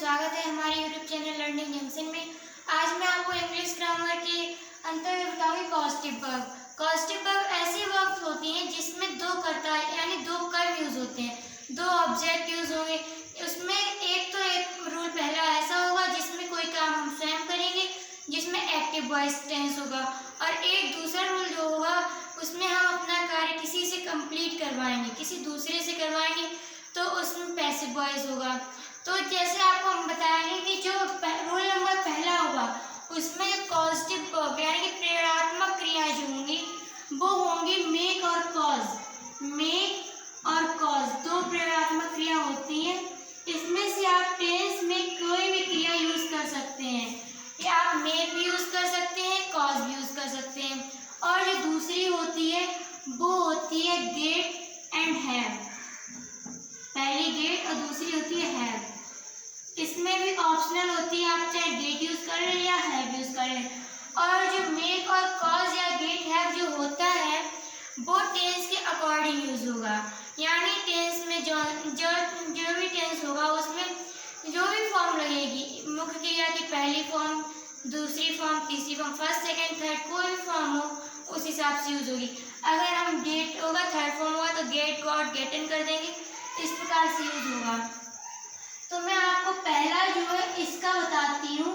स्वागत है हमारे यूट्यूब चैनल लर्निंग जंक्शन में। आज मैं आपको इंग्लिश ग्रामर के अंतर्गत बताऊंगी कॉस्टिव वर्ब। कॉस्टिव वर्ब ऐसी वर्ब्स होती हैं जिसमें दो कर्ता यानी दो कर्म यूज होते हैं, दो ऑब्जेक्ट यूज होंगे। उसमें एक रूल पहला ऐसा होगा जिसमें कोई काम हम स्वयं करेंगे, जिसमें एक्टिव वॉइस टेंस होगा, और एक दूसरा रूल जो होगा उसमें हम अपना कार्य किसी से कंप्लीट करवाएंगे, किसी दूसरे से करवाएंगे, तो उसमें पैसिव वॉइस होगा। तो जैसे आपको हम बताएंगे कि जो रूल नंबर पहला होगा उसमें जो कॉजेटिव वर्ब यानी कि प्रेरणात्मक क्रियाएं जो होंगी वो होंगी मेक और कॉज। मेक और कॉज दो प्रेरणात्मक क्रिया होती हैं। इसमें से आप टेंस में कोई भी क्रिया यूज कर सकते हैं, या आप मेक भी यूज कर सकते हैं, कॉज भी यूज कर सकते हैं। और जो दूसरी होती है वो होती है गेट एंड हैव। पहली गेट और दूसरी होती है हैव। इसमें भी ऑप्शनल होती है, आप चाहे गेट यूज कर लें या हैव यूज कर लें। और जो मेक और कॉज या गेट हैव जो होता है वो टेंस के अकॉर्डिंग यूज होगा, यानी टेंस में जो भी टेंस होगा उसमें जो भी फॉर्म लगेगी, मुख्य क्रिया की पहली फॉर्म, दूसरी फॉर्म, तीसरी फॉर्म, फर्स्ट सेकंड थर्ड कोई भी फॉर्म हो उस हिसाब से यूज होगी। अगर हम गेट होगा थर्ड फॉर्म होगा तो गेट गॉट गेटन कर देंगे, इस प्रकार से यूज होगा। तो मैं आपको पहला जो है इसका बताती हूँ।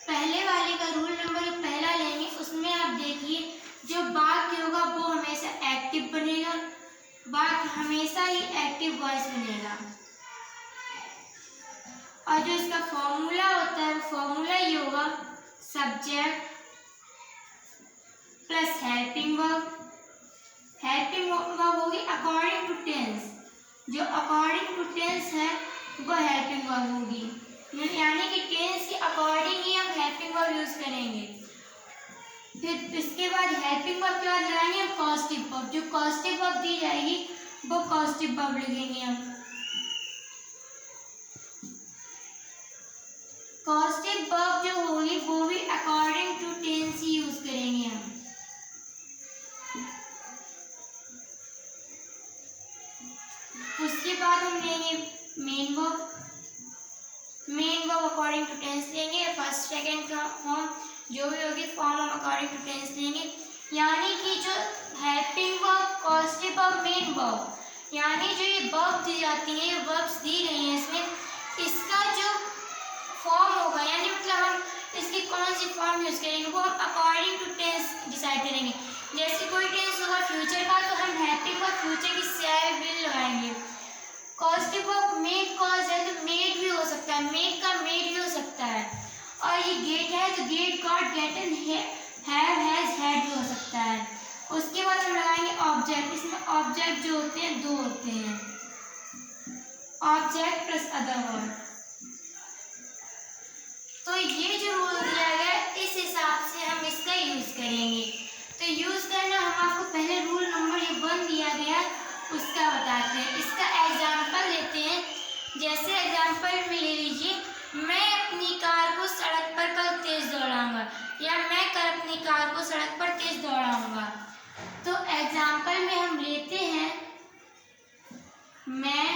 पहले वाले का रूल नंबर जो पहला लेंगे उसमें आप देखिए जो वाक्य होगा वो हमेशा एक्टिव बनेगा, वाक्य हमेशा ही एक्टिव वॉइस बनेगा। और जो इसका फॉर्मूला होता है वो फॉर्मूला ये होगा subject plus helping verb. Helping verb होगी अकॉर्डिंग टू टेंस, जो अकॉर्डिंग टू टेंस है वो हेल्पिंग वर्ब होगी, यानी कि टेंस के अकॉर्डिंग ही हम हेल्पिंग वर्ब यूज करेंगे। फिर इसके बाद हेल्पिंग वर्ब के बाद लगाएंगे हम कॉस्टिव वर्ब। जो कॉस्टिव वर्ब दी जाएगी वो कॉस्टिव वर्ब लिखेंगे हम। कॉस्टिव वर्ब जो होगी वो भी अकॉर्डिंग टू टेंस ही यूज करेंगे हम। उसके बाद हम लेंगे main verb. Main verb according to tense लेंगे, फर्स्ट सेकंड का फॉर्म जो भी होगी फॉर्म हम अकॉर्डिंग टू टेंस लेंगे। यानी कि जो helping verb, causative verb, main verb, यानी जो ये वर्ब दी जाती है, ये वर्ब्स दी गई हैं इसमें, इसका जो फॉर्म होगा यानी मतलब हम इसकी कौन सी फॉर्म यूज करेंगे वो हम अकॉर्डिंग टू टेंस डिसाइड करेंगे। जैसे कोई टेंस होगा फ्यूचर का तो हम हेल्पिंग वर्ब फ्यूचर की शैल विल लगाएंगे। कॉस्टिव वर्ब मेक कॉज है तो मेड भी हो सकता है, मेक का मेड भी हो सकता है। और ये गेट है तो get got gotten, have has had भी हो सकता है। उसके बाद हम लगाएंगे ऑब्जेक्ट। इसमें ऑब्जेक्ट जो होते हैं दो होते हैं, ऑब्जेक्ट प्लस अदर वर्ड। तो ये जो रूल दिया गया है इस हिसाब से हम इसका यूज करेंगे। तो यूज करना हम आपको पहले रूल नंबर 1 दिया गया उसका बताते हैं। इसका एग्जाम्पल लेते हैं। जैसे एग्जाम्पल में ले लीजिए, मैं अपनी कार को सड़क पर कल तेज दौड़ाऊंगा, या मैं कल अपनी कार को सड़क पर तेज दौड़ाऊंगा। तो एग्जाम्पल में हम लेते हैं मैं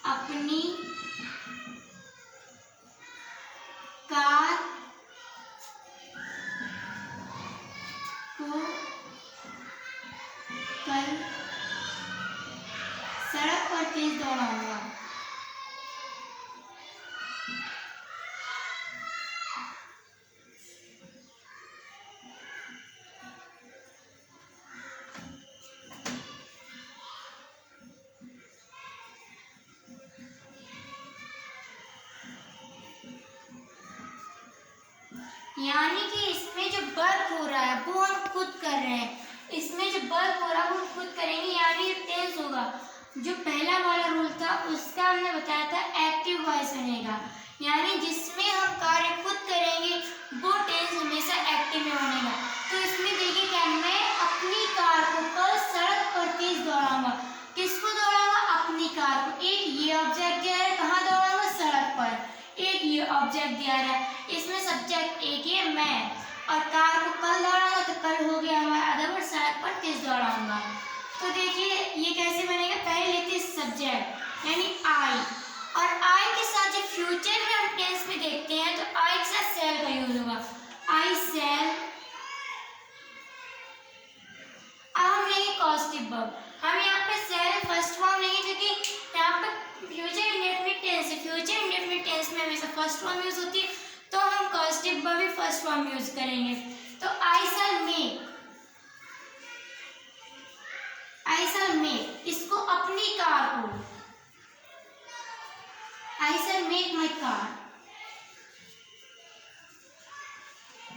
अपनी कार को कल सड़क पर तेज दौड़ाऊंगा। यानी कि इसमें जो वर्क हो रहा है वो हम खुद कर रहे हैं, इसमें जो वर्क हो रहा है वो हम खुद करेंगे, यानी टेंस होगा। जो पहला वाला रूल था उसका हमने बताया था एक्टिव वॉइस बनेगा, यानी जिसमें हम कार्य खुद करेंगे वो टेंस हमेशा एक्टिव में बनेगा। तो इसमें देखिए क्या, मैं अपनी कार को कल सड़क पर तेज दौड़ाऊंगा। किसको दौड़ाऊंगा? अपनी कार को। एक ये ऑब्जेक्ट दिया है, कहाँ दौड़ाऊंगा? सड़क पर। एक ये ऑब्जेक्ट दिया है, इसमें सब्जेक्ट एक है मैं, और कार को कल दौड़ाऊंगा तो कल हो गया हमारा अदर वर्ड सड़क पर तेज दौड़ाऊंगा। तो देखिए ये कैसे बनेगा, पहले लेते हैं सब्जेक्ट यानी आई, और आई के साथ टेंस में हमेशा फर्स्ट फॉर्म यूज होती है, तो हम कॉस्टिव वर्ब भी फर्स्ट फॉर्म यूज करेंगे। तो आई शैल मेक, इसको अपनी कार को, I shall make my car.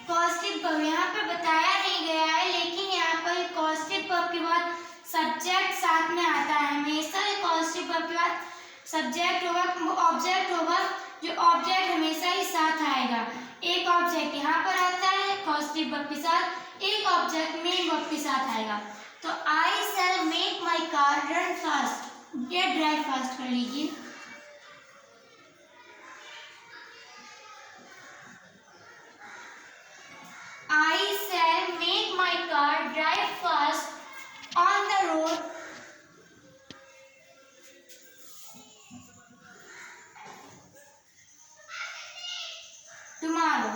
Causative verb यहाँ पे बताया नहीं गया है, लेकिन यहाँ पर कॉस्टिव वर्ब के बाद सब्जेक्ट साथ में आता है। हमेशा कॉस्टिव वर्ब के बाद सब्जेक्ट होगा, ऑब्जेक्ट होगा, जो ऑब्जेक्ट हमेशा ही साथ आएगा। एक ऑब्जेक्ट यहाँ पर आता है कॉस्टिव वर्ब के साथ, एक ऑब्जेक्ट मेन वर्ब के साथ आएगा। तो I shall make my car run fast, या ड्राइव फास्ट कर लीजिए। I shall make my car drive fast on the road tomorrow.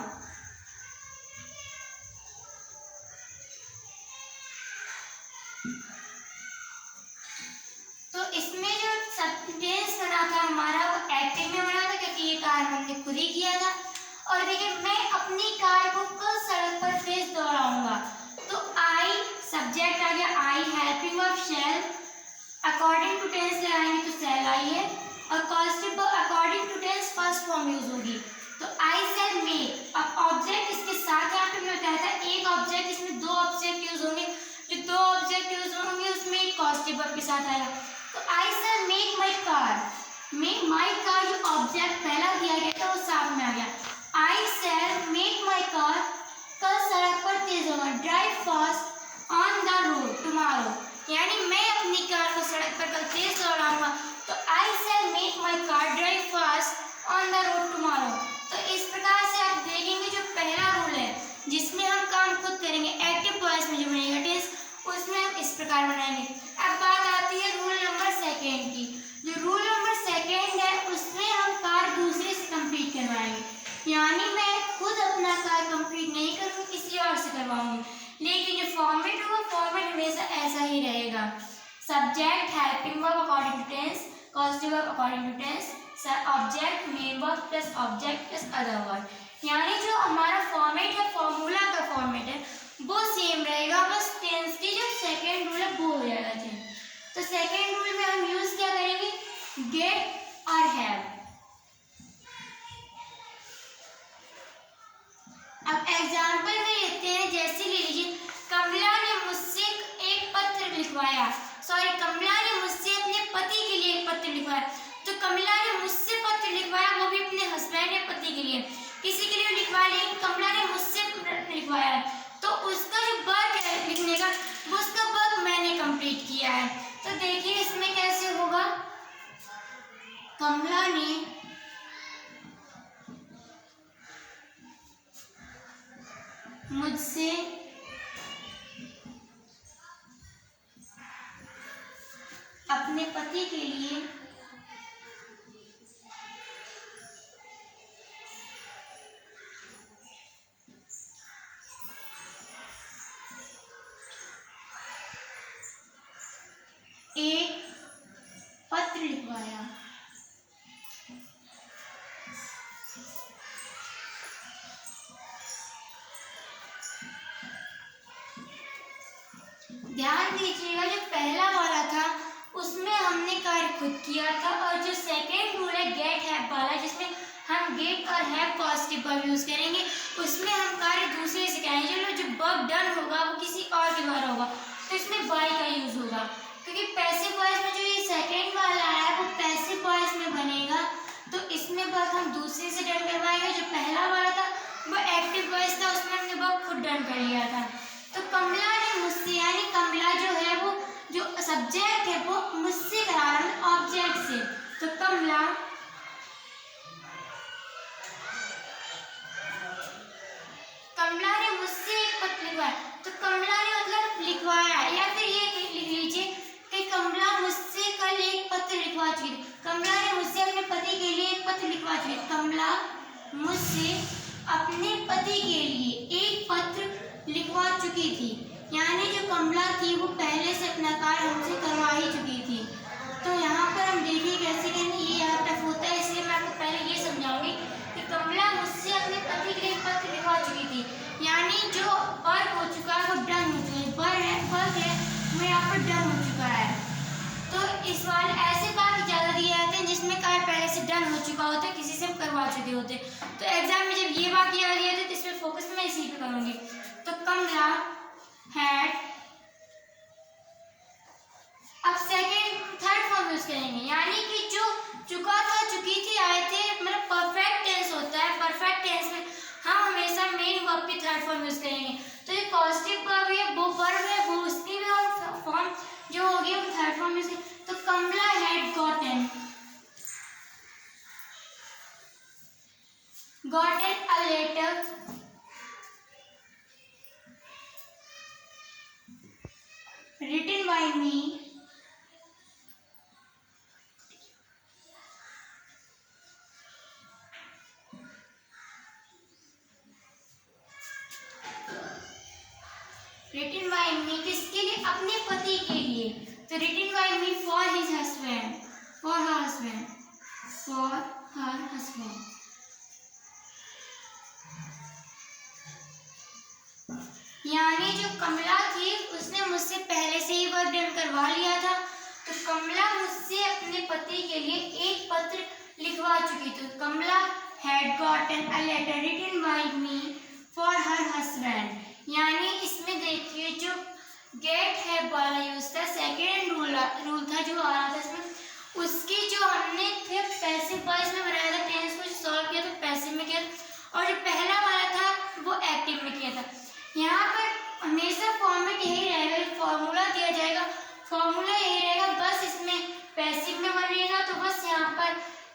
तो इसमें जो सेंटेंस बना था हमारा वो एक्टिव में बना था, क्योंकि ये कार हमने खुद ही किया था। और देखिए, मैं अपनी कार को कल सड़क पर तेज दौड़ाऊंगा। तो आई सब्जेक्ट आ गया, I helping verb shall, according to tense लगाएंगे तो शैल आई है, और causative verb according to tense first form use होगी। तो आई शैल मेक, अब ऑब्जेक्ट इसके साथ यहाँ पे मैं बताया था एक ऑब्जेक्ट, इसमें दो ऑब्जेक्ट यूज होंगे, जो दो ऑब्जेक्ट यूज होंगे उसमें एक कॉस्टिव वर्ब के साथ आएगा। तो I shall make my car, make my car जो ऑब्जेक्ट पहला दिया गया था वो साथ में आ गया। आई शैल मेक माई कार, कल सड़क पर तेज होगा, drive fast on the road tomorrow, यानी मैं अपनी कार को सड़क पर कल तेज दौड़ाऊंगा। तो I shall make my car drive fast on the road tomorrow. तो इस प्रकार से आप देखेंगे जो पहला रूल है जिसमें हम काम खुद करेंगे, एक्टिव वॉइस में जो बनेगा टेंस, उसमें हम इस प्रकार बनाएंगे। अब बात आती है रूल नंबर सेकेंड की। जो रूल नंबर सेकेंड है उसमें हम कार दूसरे से कंप्लीट करवाएंगे, यानी मैं खुद अपना कार कंप्लीट नहीं करूँगी, किसी और से करवाऊंगी। लेकिन जो फॉर्मेट होगा फॉर्मेट हमेशा ऐसा ही रहेगा, subject helping verb according to tense, causative verb according to tense, object main verb plus object plus other verb. यानी जो हमारा फॉर्मेट है, फॉर्मूला का फॉर्मेट है, वो सेम रहेगा, बस टेंस की जो सेकेंड रूल है वो हो जाएगा चेंज। तो सेकेंड रूल में हम यूज क्या करेंगे, गेट और हैव। अब एग्जाम्पल में लेते हैं, जैसे ले लीजिए, कमला ने मुझसे एक पत्र लिखवाया, कमला ने मुझसे अपने पति के लिए एक पत्र लिखवाया। तो कमला ने मुझसे पत्र लिखवाया, वो भी अपने हस्बैंड या पति के लिए, किसी के लिए लिखवाया, लेकिन कमला ने मुझसे लिखवाया, तो उसका जो वर्क है लिखने का, उसका वर्क मैंने कंप्लीट किया है। तो देखिए इसमें कैसे होगा, कमला ने मुझसे अपने पति के लिए एक पत्र लिखवाया। ध्यान दीजिएगा, जो पहला वाला था उसमें हमने कार्य खुद किया था, और जो सेकेंड रूल है गेट हैव वाला, जिसमें हम गेट और हैव पॉजिटिव वर्ब यूज करेंगे, उसमें हम कार्य दूसरे से करेंगे, जो वर्ब डन होगा वो किसी और के द्वारा होगा, तो इसमें बाई का यूज होगा। क्योंकि पैसिव वॉइस में जो ये सेकेंड वाला है वो पैसिव वॉइस में बनेगा, तो इसमें वर्ब हम दूसरे से डन करवाएंगे। जो पहला वाला था वो एक्टिव वॉइस था, उसमें हमने वर्ब खुद डन कर लिया था। तो कमला ने मुझसे, यानी कमला जो है वो जो सब्जेक्ट है वो मुझसे करा रहा है ऑब्जेक्ट से, तो कमला ने मुझसे एक पत्र लिखवाया, तो कमला ने मतलब लिखवाया, या फिर ये लिख लीजिए कि कमला मुझसे कल एक पत्र लिखवा चुकी थी। कमला ने मुझसे अपने पति के लिए एक पत्र लिखवा चुकी थी। कमला मुझसे अपने पति के लिए एक पत्र लिखवा चुकी थी, यानी जो कमला थी वो पहले से अपना कार्य हमसे करवा ही चुकी थी। तो यहाँ पर हम देखिए कैसे करेंगे, ये यहाँ टफ होता है, इसलिए मैं आपको पहले ये समझा डन हो चुका होता है, किसी से हम करवा चुके होते। तो एग्जाम में जब ये वाक्य आ गया था तो इस पर फोकस मैं इसी पे करूँगी। तो कमला हैड, अब सेकेंड थर्ड फॉर्म यूज करेंगे, यानी कि जो चुका था, चुकी थी, आए थे, मतलब परफेक्ट टेंस होता है। परफेक्ट टेंस में हम हमेशा मेन वर्ब की थर्ड फॉर्म यूज करेंगे। तो ये कॉजेटिव वर्ब है, वो वर्ब है, वो उसकी भी फॉर्म जो होगी वो थर्ड फॉर्म यूज करेंगे। तो Kamala had gotten a letter written by me किसके लिए? अपने पति के लिए। तो written by me for his husband, for her husband, for her husband। यानी जो कमला थी उसने मुझसे पहले से ही वर्क डन करवा लिया था। तो कमला मुझसे अपने पति के लिए एक पत्र लिखवा चुकी थी। Kamala had gotten a letter written by me for her husband. यानी इसमें देखिए जो गेट है वाला यूज था, सेकेंड रूल था जो आ रहा था इसमें, उसकी जो हमने थे पैसिव वॉइस में बनाया था, टेंस को सॉल्व किया तो पैसिव में किया, और जो पहला वाला था वो एक्टिव में किया था। यहाँ पर हमेशा फॉर्मेट यही रहेगा, फॉर्मूला दिया जाएगा, फॉर्मूला यही रहेगा, बस इसमें पैसिव में बनेगा तो बस यहाँ पर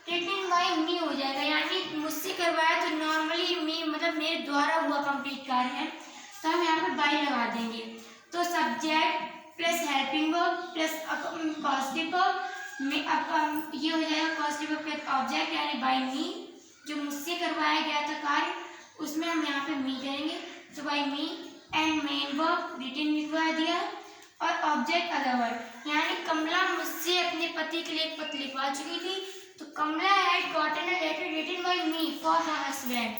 रिटन बाय मी हो जाएगा, यानी मुझसे करवाया तो नॉर्मली मी मतलब मेरे द्वारा हुआ कंप्लीट कार्य है, तो हम यहाँ पर बाय लगा देंगे। तो subject plus helping verb plus positive verb, ये हो जाएगा पॉजिटिव वर्ब प्लस ऑब्जेक्ट यानी बाय मी, जो मुझसे करवाया गया था कार्य उसमें हम यहाँ पे मी करेंगे। तो by me and main verb written लिखवा दिया और ऑब्जेक्ट अदर वर्ड, यानी कमला मुझसे अपने पति के लिए एक पत्र लिखवा चुकी थी। तो Kamala had gotten a letter written by me for her husband,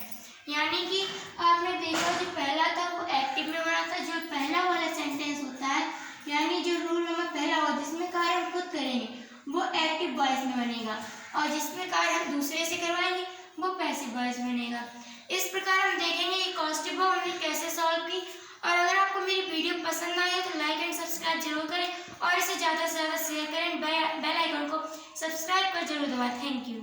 यानी कि आपने देखा जो पहला था वो एक्टिव में बना था। जो पहला वाला सेंटेंस होता है यानी जो रूल नंबर पहला हो जिसमें कार्य हम खुद करेंगे वो एक्टिव वॉइस में बनेगा, और जिसमें कार्य हम दूसरे से करवाएंगे वो पैसिव वॉइस बनेगा। इस प्रकार हम देखेंगे कि कॉजेटिव वर्ब हमने कैसे सॉल्व की। और अगर आपको मेरी वीडियो पसंद आई है तो लाइक एंड सब्सक्राइब जरूर करें और इसे ज़्यादा से ज़्यादा शेयर करें, बेल आइकन को सब्सक्राइब कर जरूर दबाएं। Thank you.